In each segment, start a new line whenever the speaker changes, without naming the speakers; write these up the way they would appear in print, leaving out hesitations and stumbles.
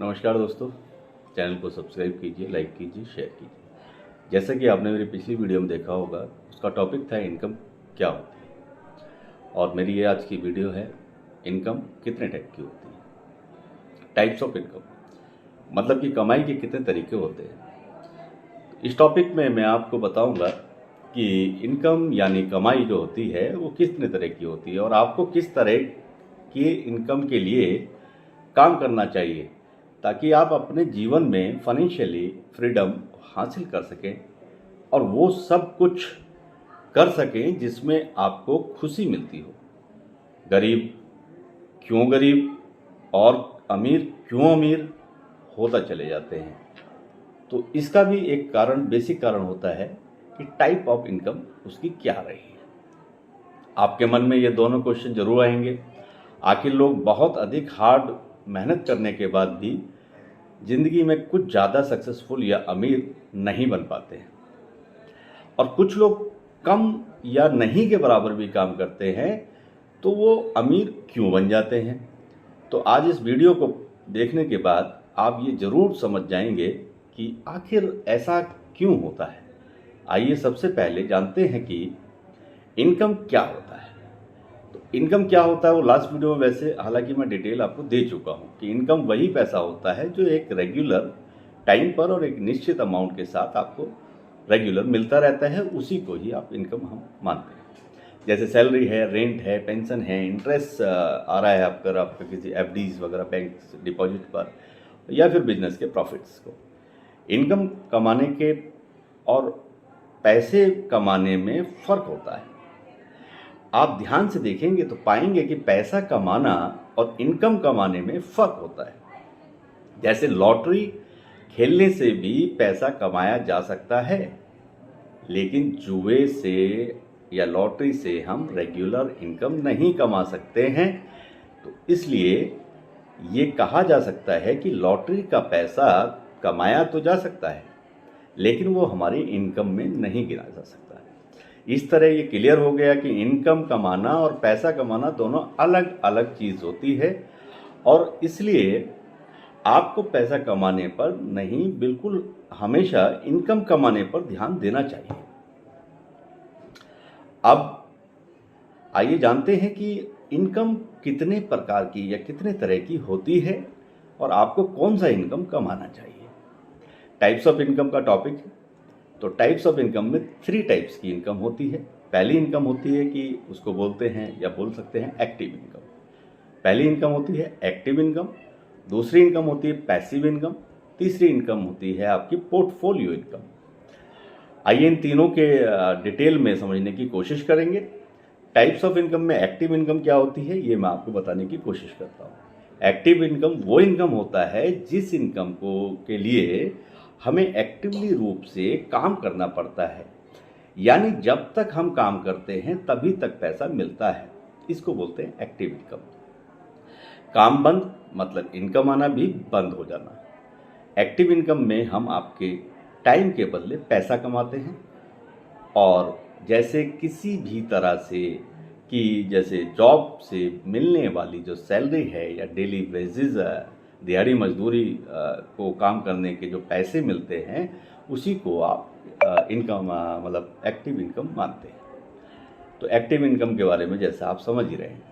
नमस्कार दोस्तों, चैनल को सब्सक्राइब कीजिए, लाइक कीजिए, शेयर कीजिए। जैसा कि आपने मेरी पिछली वीडियो में देखा होगा, उसका टॉपिक था इनकम क्या होती है। और मेरी ये आज की वीडियो है, इनकम कितने टाइप की होती है, टाइप्स ऑफ इनकम, मतलब कि कमाई के कितने तरीके होते हैं। इस टॉपिक में मैं आपको बताऊंगा कि इनकम यानी कमाई जो होती है वो कितने तरह की होती है और आपको किस तरह की इनकम के लिए काम करना चाहिए ताकि आप अपने जीवन में फाइनेंशियली फ्रीडम हासिल कर सकें और वो सब कुछ कर सकें जिसमें आपको खुशी मिलती हो। गरीब क्यों गरीब और अमीर क्यों अमीर होता चले जाते हैं, तो इसका भी एक कारण, बेसिक कारण होता है कि टाइप ऑफ इनकम उसकी क्या रही है। आपके मन में ये दोनों क्वेश्चन जरूर आएंगे। आखिर लोग बहुत अधिक हार्ड मेहनत करने के बाद भी जिंदगी में कुछ ज़्यादा सक्सेसफुल या अमीर नहीं बन पाते हैं, और कुछ लोग कम या नहीं के बराबर भी काम करते हैं तो वो अमीर क्यों बन जाते हैं। तो आज इस वीडियो को देखने के बाद आप ये ज़रूर समझ जाएंगे कि आखिर ऐसा क्यों होता है। आइए सबसे पहले जानते हैं कि इनकम क्या होता है। तो इनकम क्या होता है वो लास्ट वीडियो में वैसे हालांकि मैं डिटेल आपको दे चुका हूँ कि इनकम वही पैसा होता है जो एक रेगुलर टाइम पर और एक निश्चित अमाउंट के साथ आपको रेगुलर मिलता रहता है, उसी को ही आप इनकम हम मानते हैं। जैसे सैलरी है, रेंट है, पेंशन है, इंटरेस्ट आ रहा है आपका किसी एफडीज वगैरह बैंक डिपॉजिट पर, या फिर बिजनेस के प्रॉफिट्स को। इनकम कमाने के और पैसे कमाने में फ़र्क होता है। आप ध्यान से देखेंगे तो पाएंगे कि पैसा कमाना और इनकम कमाने में फ़र्क होता है। जैसे लॉटरी खेलने से भी पैसा कमाया जा सकता है, लेकिन जुए से या लॉटरी से हम रेगुलर इनकम नहीं कमा सकते हैं। तो इसलिए ये कहा जा सकता है कि लॉटरी का पैसा कमाया तो जा सकता है, लेकिन वो हमारी इनकम में नहीं गिना जा सकता है। इस तरह ये क्लियर हो गया कि इनकम कमाना और पैसा कमाना दोनों अलग अलग चीज़ होती है, और इसलिए आपको पैसा कमाने पर नहीं, बिल्कुल हमेशा इनकम कमाने पर ध्यान देना चाहिए। अब आइए जानते हैं कि इनकम कितने प्रकार की या कितने तरह की होती है और आपको कौन सा इनकम कमाना चाहिए। टाइप्स ऑफ इनकम का टॉपिक है। तो टाइप्स ऑफ इनकम में 3 टाइप्स की इनकम होती है। पहली इनकम होती है कि उसको बोलते हैं या बोल सकते हैं एक्टिव इनकम। पहली इनकम होती है एक्टिव इनकम, दूसरी इनकम होती है पैसिव इनकम, तीसरी इनकम होती है आपकी पोर्टफोलियो इनकम। आइए इन तीनों के डिटेल में समझने की कोशिश करेंगे। टाइप्स ऑफ इनकम में एक्टिव इनकम क्या होती है ये मैं आपको बताने की कोशिश करता हूँ। एक्टिव इनकम वो इनकम होता है जिस इनकम को के लिए हमें एक्टिवली रूप से काम करना पड़ता है, यानी जब तक हम काम करते हैं तभी तक पैसा मिलता है। इसको बोलते हैं एक्टिव इनकम। काम बंद मतलब इनकम आना भी बंद हो जाना। एक्टिव इनकम में हम आपके टाइम के बदले पैसा कमाते हैं, और जैसे किसी भी तरह से कि जैसे जॉब से मिलने वाली जो सैलरी है या डेली वेजेस, दिहाड़ी मजदूरी को काम करने के जो पैसे मिलते हैं, उसी को आप इनकम मतलब एक्टिव इनकम मानते हैं। तो एक्टिव इनकम के बारे में जैसे आप समझ ही रहे हैं,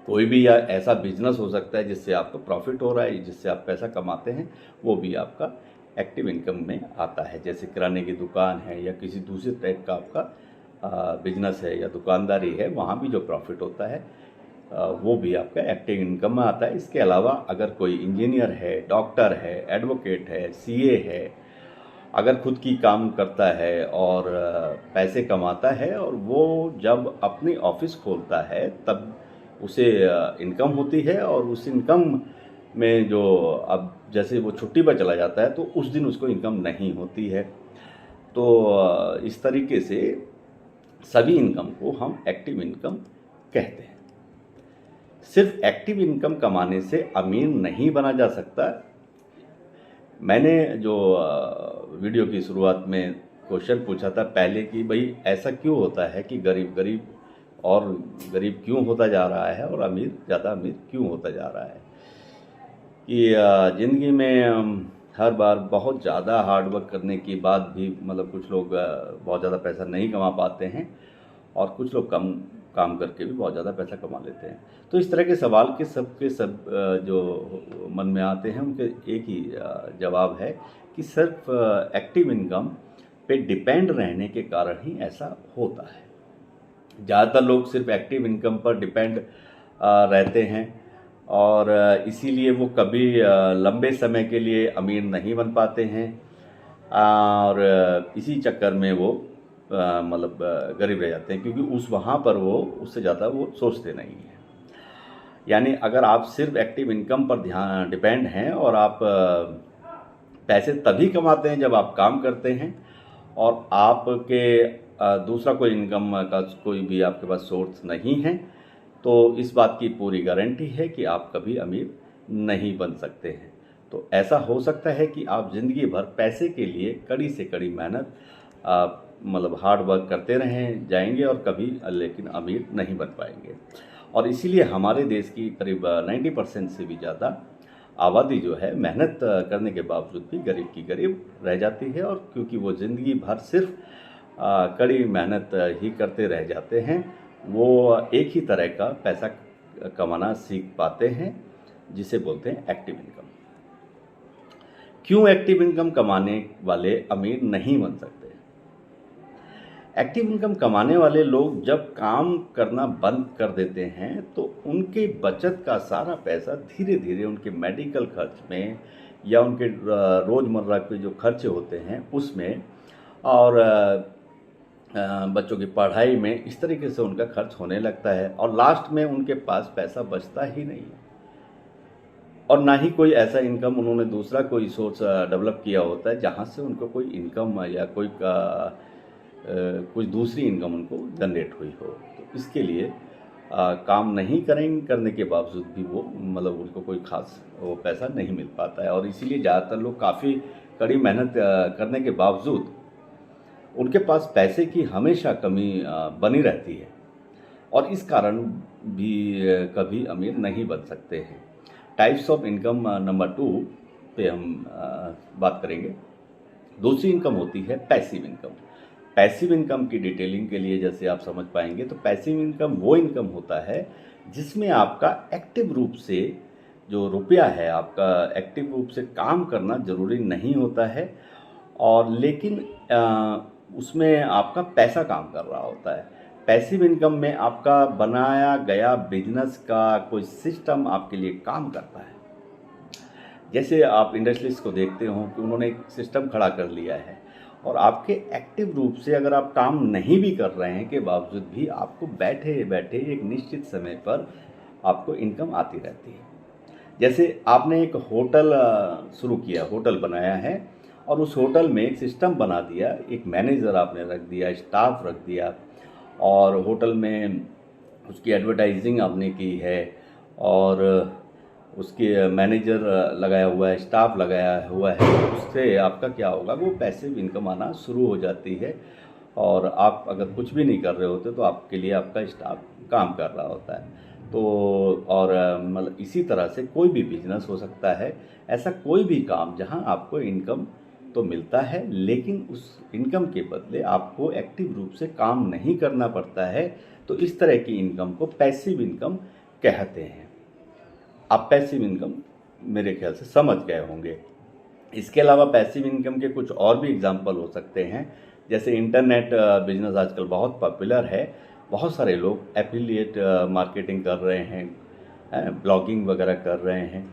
कोई भी या ऐसा बिजनेस हो सकता है जिससे आपको प्रॉफिट हो रहा है, जिससे आप पैसा कमाते हैं, वो भी आपका एक्टिव इनकम में आता है। जैसे किराने की दुकान है या किसी दूसरे टाइप का आपका बिजनेस है या दुकानदारी है, वहाँ भी जो प्रॉफिट होता है वो भी आपका एक्टिव इनकम में आता है। इसके अलावा अगर कोई इंजीनियर है, डॉक्टर है, एडवोकेट है, सीए है, अगर खुद की काम करता है और पैसे कमाता है और वो जब अपनी ऑफिस खोलता है तब उसे इनकम होती है, और उस इनकम में जो अब जैसे वो छुट्टी पर चला जाता है तो उस दिन उसको इनकम नहीं होती है। तो इस तरीके से सभी इनकम को हम एक्टिव इनकम कहते हैं। सिर्फ एक्टिव इनकम कमाने से अमीर नहीं बना जा सकता। मैंने जो वीडियो की शुरुआत में क्वेश्चन पूछा था पहले कि भाई ऐसा क्यों होता है कि गरीब गरीब और गरीब क्यों होता जा रहा है और अमीर ज़्यादा अमीर क्यों होता जा रहा है, कि ज़िंदगी में हर बार बहुत ज़्यादा हार्ड वर्क करने के बाद भी मतलब कुछ लोग बहुत ज़्यादा पैसा नहीं कमा पाते हैं और कुछ लोग कम काम करके भी बहुत ज़्यादा पैसा कमा लेते हैं। तो इस तरह के सवाल के सब जो मन में आते हैं उनके एक ही जवाब है कि सिर्फ एक्टिव इनकम पे डिपेंड रहने के कारण ही ऐसा होता है। ज़्यादातर लोग सिर्फ एक्टिव इनकम पर डिपेंड रहते हैं और इसीलिए वो कभी लंबे समय के लिए अमीर नहीं बन पाते हैं और इसी चक्कर में वो मतलब गरीब रह जाते हैं, क्योंकि उस वहाँ पर वो उससे ज़्यादा वो सोचते नहीं हैं। यानी अगर आप सिर्फ एक्टिव इनकम पर ध्यान डिपेंड हैं और आप पैसे तभी कमाते हैं जब आप काम करते हैं और आपके दूसरा कोई इनकम का कोई भी आपके पास सोर्स नहीं है, तो इस बात की पूरी गारंटी है कि आप कभी अमीर नहीं बन सकते हैं। तो ऐसा हो सकता है कि आप ज़िंदगी भर पैसे के लिए कड़ी से कड़ी मेहनत मतलब हार्ड वर्क करते रहें जाएंगे और कभी लेकिन अमीर नहीं बन पाएंगे। और इसीलिए हमारे देश की करीब 90% से भी ज़्यादा आबादी जो है मेहनत करने के बावजूद भी गरीब की गरीब रह जाती है, और क्योंकि वो ज़िंदगी भर सिर्फ कड़ी मेहनत ही करते रह जाते हैं, वो एक ही तरह का पैसा कमाना सीख पाते हैं जिसे बोलते हैं एक्टिव इनकम। क्यों एक्टिव इनकम कमाने वाले अमीर नहीं बन सकते? एक्टिव इनकम कमाने वाले लोग जब काम करना बंद कर देते हैं तो उनके बचत का सारा पैसा धीरे धीरे उनके मेडिकल खर्च में या उनके रोज़मर्रा के जो खर्चे होते हैं उसमें और बच्चों की पढ़ाई में इस तरीके से उनका खर्च होने लगता है और लास्ट में उनके पास पैसा बचता ही नहीं है और ना ही कोई ऐसा इनकम उन्होंने दूसरा कोई सोर्स डेवलप किया होता है जहाँ से उनको कोई इनकम या कोई कुछ दूसरी इनकम उनको जनरेट हुई हो। तो इसके लिए काम नहीं करने के बावजूद भी वो मतलब उनको कोई खास वो पैसा नहीं मिल पाता है और इसीलिए ज़्यादातर लोग काफ़ी कड़ी मेहनत करने के बावजूद उनके पास पैसे की हमेशा कमी बनी रहती है और इस कारण भी कभी अमीर नहीं बन सकते हैं। टाइप्स ऑफ इनकम नंबर 2 पे हम बात करेंगे। दूसरी इनकम होती है पैसिव इनकम। पैसिव इनकम की डिटेलिंग के लिए जैसे आप समझ पाएंगे तो पैसिव इनकम वो इनकम होता है जिसमें आपका एक्टिव रूप से जो रुपया है आपका एक्टिव रूप से काम करना ज़रूरी नहीं होता है और लेकिन उसमें आपका पैसा काम कर रहा होता है। पैसिव इनकम में आपका बनाया गया बिजनेस का कोई सिस्टम आपके लिए काम करता है। जैसे आप इंडस्ट्रीज को देखते हो कि उन्होंने एक सिस्टम खड़ा कर लिया है और आपके एक्टिव रूप से अगर आप काम नहीं भी कर रहे हैं के बावजूद भी आपको बैठे बैठे एक निश्चित समय पर आपको इनकम आती रहती है। जैसे आपने एक होटल शुरू किया, होटल बनाया है और उस होटल में एक सिस्टम बना दिया, एक मैनेजर आपने रख दिया, स्टाफ रख दिया और होटल में उसकी एडवर्टाइजिंग आपने की है और उसके मैनेजर लगाया हुआ है, स्टाफ लगाया हुआ है। उससे आपका क्या होगा, वो पैसिव इनकम आना शुरू हो जाती है और आप अगर कुछ भी नहीं कर रहे होते तो आपके लिए आपका स्टाफ काम कर रहा होता है। तो और मतलब इसी तरह से कोई भी बिजनेस हो सकता है, ऐसा कोई भी काम जहां आपको इनकम तो मिलता है लेकिन उस इनकम के बदले आपको एक्टिव रूप से काम नहीं करना पड़ता है, तो इस तरह की इनकम को पैसिव इनकम कहते हैं। आप पैसिव इनकम मेरे ख्याल से समझ गए होंगे। इसके अलावा पैसिव इनकम के कुछ और भी एग्जाम्पल हो सकते हैं। जैसे इंटरनेट बिजनेस आजकल बहुत पॉपुलर है, बहुत सारे लोग एफिलिएट मार्केटिंग कर रहे हैं, ब्लॉगिंग वगैरह कर रहे हैं,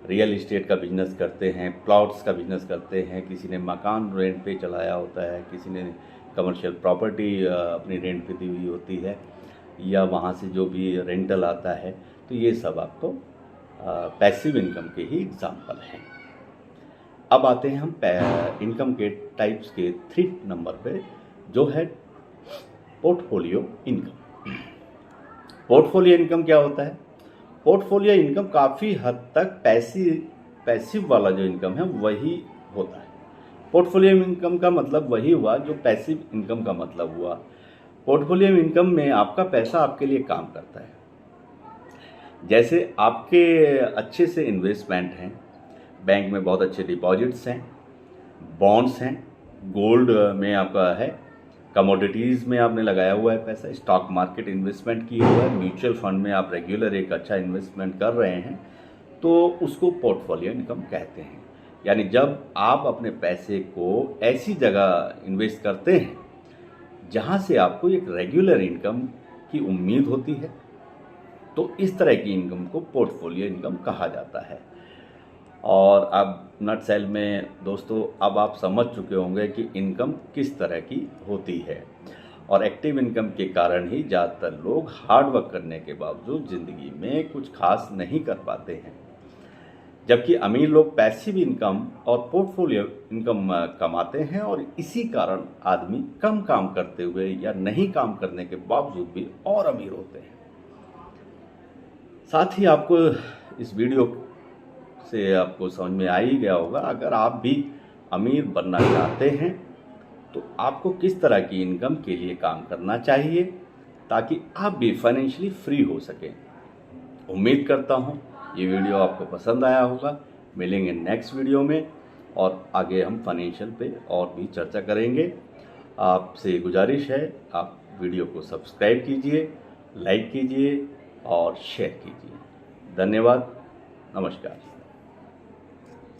रियल इस्टेट का बिजनेस करते हैं, प्लॉट्स का बिजनेस करते हैं, किसी ने मकान रेंट पे चलाया होता है, किसी ने कमर्शियल प्रॉपर्टी अपनी रेंट पे दी हुई होती है या वहाँ से जो भी रेंटल आता है। तो ये सब आपको पैसिव इनकम के ही एग्जाम्पल हैं। अब आते हैं हम इनकम के टाइप्स के 3 नंबर पे, जो है पोर्टफोलियो इनकम। पोर्टफोलियो इनकम क्या होता है? पोर्टफोलियो इनकम काफ़ी हद तक पैसिव वाला जो इनकम है वही होता है। पोर्टफोलियो इनकम का मतलब वही हुआ जो पैसिव इनकम का मतलब हुआ। पोर्टफोलियो इनकम में आपका पैसा आपके लिए काम करता है। जैसे आपके अच्छे से इन्वेस्टमेंट हैं, बैंक में बहुत अच्छे डिपॉजिट्स हैं, बॉन्ड्स हैं, गोल्ड में आपका है, कमोडिटीज़ में आपने लगाया हुआ है पैसा, स्टॉक मार्केट इन्वेस्टमेंट किया हुआ है, म्यूचुअल फंड में आप रेगुलर एक अच्छा इन्वेस्टमेंट कर रहे हैं, तो उसको पोर्टफोलियो इनकम कहते हैं। यानी जब आप अपने पैसे को ऐसी जगह इन्वेस्ट करते हैं जहां से आपको एक रेगुलर इनकम की उम्मीद होती है, तो इस तरह की इनकम को पोर्टफोलियो इनकम कहा जाता है। और अब नटसेल में दोस्तों अब आप समझ चुके होंगे कि इनकम किस तरह की होती है, और एक्टिव इनकम के कारण ही ज़्यादातर लोग हार्ड वर्क करने के बावजूद ज़िंदगी में कुछ खास नहीं कर पाते हैं, जबकि अमीर लोग पैसिव इनकम और पोर्टफोलियो इनकम कमाते हैं, और इसी कारण आदमी कम काम करते हुए या नहीं काम करने के बावजूद भी और अमीर होते हैं। साथ ही आपको इस वीडियो से आपको समझ में आ ही गया होगा, अगर आप भी अमीर बनना चाहते हैं तो आपको किस तरह की इनकम के लिए काम करना चाहिए ताकि आप भी फाइनेंशियली फ्री हो सकें। उम्मीद करता हूँ ये वीडियो आपको पसंद आया होगा। मिलेंगे नेक्स्ट वीडियो में और आगे हम फाइनेंशियल पे और भी चर्चा करेंगे। आपसे गुजारिश है आप वीडियो को सब्सक्राइब कीजिए, लाइक कीजिए और शेयर कीजिए। धन्यवाद, नमस्कार।